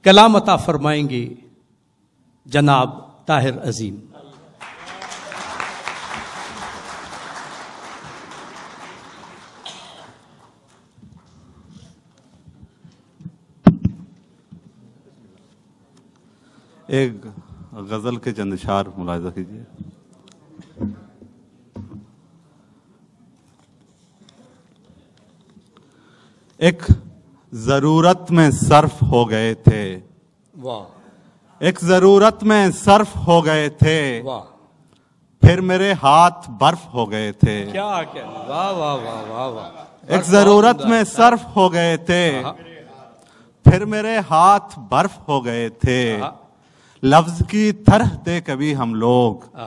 کلام عطا فرمائیں گے جناب طاہر عظیم۔ ایک غزل کے چند اشعار ملاحظہ کیجیے۔ ایک ضرورت میں صرف ہو گئے تھے، واہ، ایک ضرورت میں صرف ہو گئے تھے، واہ، پھر میرے ہاتھ برف ہو گئے تھے۔ کیا کہنا، واہ واہ واہ واہ واہ۔ ایک ضرورت میں صرف ہو گئے تھے، پھر میرے ہاتھ برف ہو گئے تھے۔ لفظ کی طرح تھے کبھی ہم لوگ،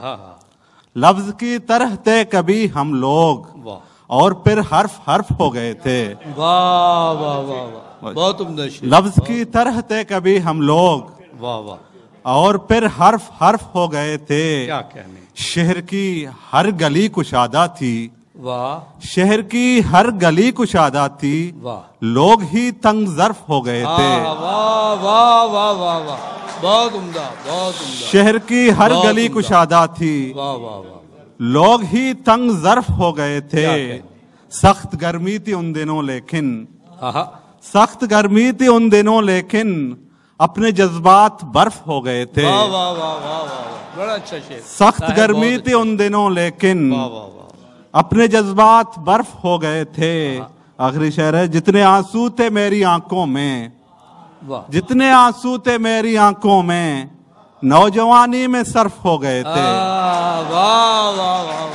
لفظ کی طرح تھے کبھی ہم لوگ، اور پھر حرف حرف ہو گئے تھے۔ واہ واہ واہ واہ، بہت عمدہ شعر۔ لفظ کی طرح تھے کبھی ہم لوگ، واہ واہ، اور پھر حرف حرف ہو گئے تھے۔ کیا کہنے، شہر کی ہر گلی کشادہ تھی، واہ شہر کی ہر گلی کشادہ تھی، واہ، لوگ ہی تنگ ظرف ہو گئے تھے۔ واہ واہ واہ واہ واہ، بہت عمدہ، بہت عمدہ۔ شہر کی ہر گلی کشادہ تھی، واہ واہ واہ، لوگ ہی تنگ ظرف ہو گئے تھے۔ سخت گرمی تھی ان دنوں لیکن، سخت گرمی تھی ان دنوں لیکن، اپنے جذبات برف ہو گئے تھے۔ واہ واہ واہ واہ واہ، بڑا اچھا شعر۔ سخت گرمی تھی ان دنوں لیکن، واہ واہ واہ، اپنے جذبات برف ہو گئے تھے۔ آخری شعر ہے، جتنے آنسو تھے میری آنکھوں میں، واہ، جتنے آنسو تھے میری آنکھوں میں، نوجوانی میں صرف ہو گئے تھے۔ واہ واہ واہ واہ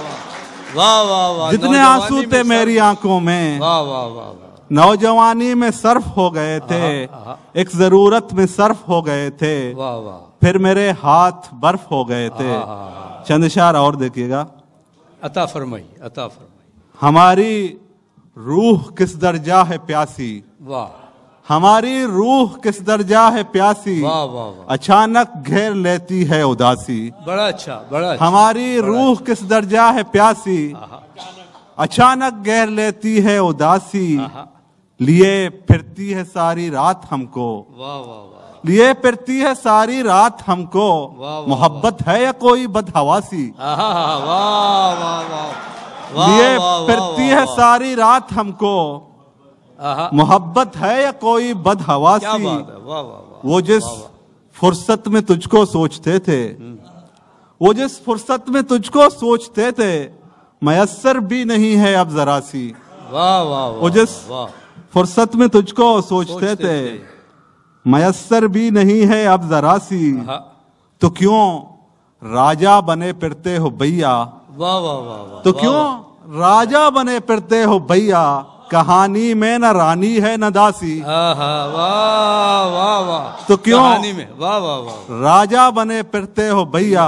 واہ واہ واہ، جتنے آنسو تھے میری آنکھوں میں، واہ واہ واہ واہ، نوجوانی میں صرف ہو گئے تھے۔ ایک ضرورت میں صرف ہو گئے تھے، واہ واہ، پھر میرے ہاتھ برف ہو گئے تھے۔ چند اشعار اور دیکھیے گا۔ عطا فرمائی، عطا فرمائی۔ ہماری روح کس درجہ ہے پیاسی، واہ ہماری روح کس درجہ ہے پیاسی، واہ واہ واہ، اچانک گھیر لیتی ہے اداسی۔ بڑا اچھا، بڑا اچھا۔ ہماری روح کس درجہ ہے پیاسی، اچانک گھیر لیتی ہے اداسی، لیے پھرتی ہے ساری رات ہم کو، واہ واہ واہ، لیے پھرتی ہے ساری رات ہم کو، محبت ہے یا کوئی بدحواسی، واہ واہ واہ، لیے پھرتی ہے ساری رات ہم کو، محبت ہے یا کوئی بدحواسی۔ وہ جس فرصت میں تجھ کو سوچتے تھے، وہ جس فرصت میں تجھ کو سوچتے تھے، میسر بھی نہیں ہے اب ذرا سی۔ واہ واہ، وہ جس فرصت میں تجھ کو سوچتے تھے، میسر بھی نہیں ہے اب ذرا سی، تو کیوں راجہ بنے پھرتے ہو بھیا، واہ واہ واہ، تو کیوں راجہ بنے پھرتے ہو بھیا، کہانی میں نہ رانی ہے نہ داسی، واہ واہ واہ، تو کیوں کہانی میں، واہ واہ واہ، راجہ بنے پھرتے ہو بھیا،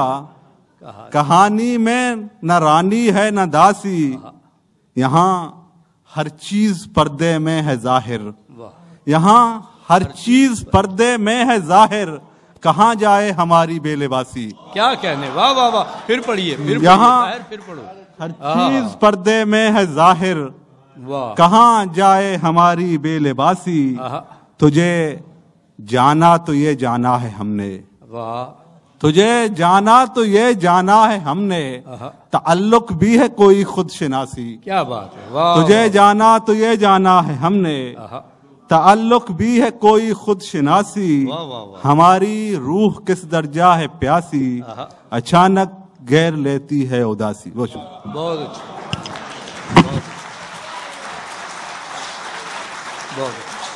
کہانی میں نہ رانی ہے نہ داسی، یہاں ہر چیز پردے میں ہے ظاہر، یہاں ہر چیز پردے میں ہے ظاہر، کہاں جائے ہماری بے لباسی۔ کیا کہنے، واہ واہ واہ، پھر پڑھیے، یہاں پھر پڑھو۔ ہر چیز پردے میں ہے ظاہر، واہ، کہاں جائے ہماری بے لباسی، تجھے جانا تو یہ جانا ہے ہم نے، واہ، تجھے جانا تو یہ جانا ہے ہم نے، تعلق بھی ہے کوئی خود شناسی، کیا بات ہے، واہ، تجھے جانا تو یہ جانا ہے ہم نے، تعلق بھی ہے کوئی خود شناسی، واہ واہ واہ، ہماری روح کس درجہ ہے پیاسی، اچانک گھیر لیتی ہے اداسی۔ بہت شکریہ، بہت اچھا، بہت اچھا، بہت اچھا۔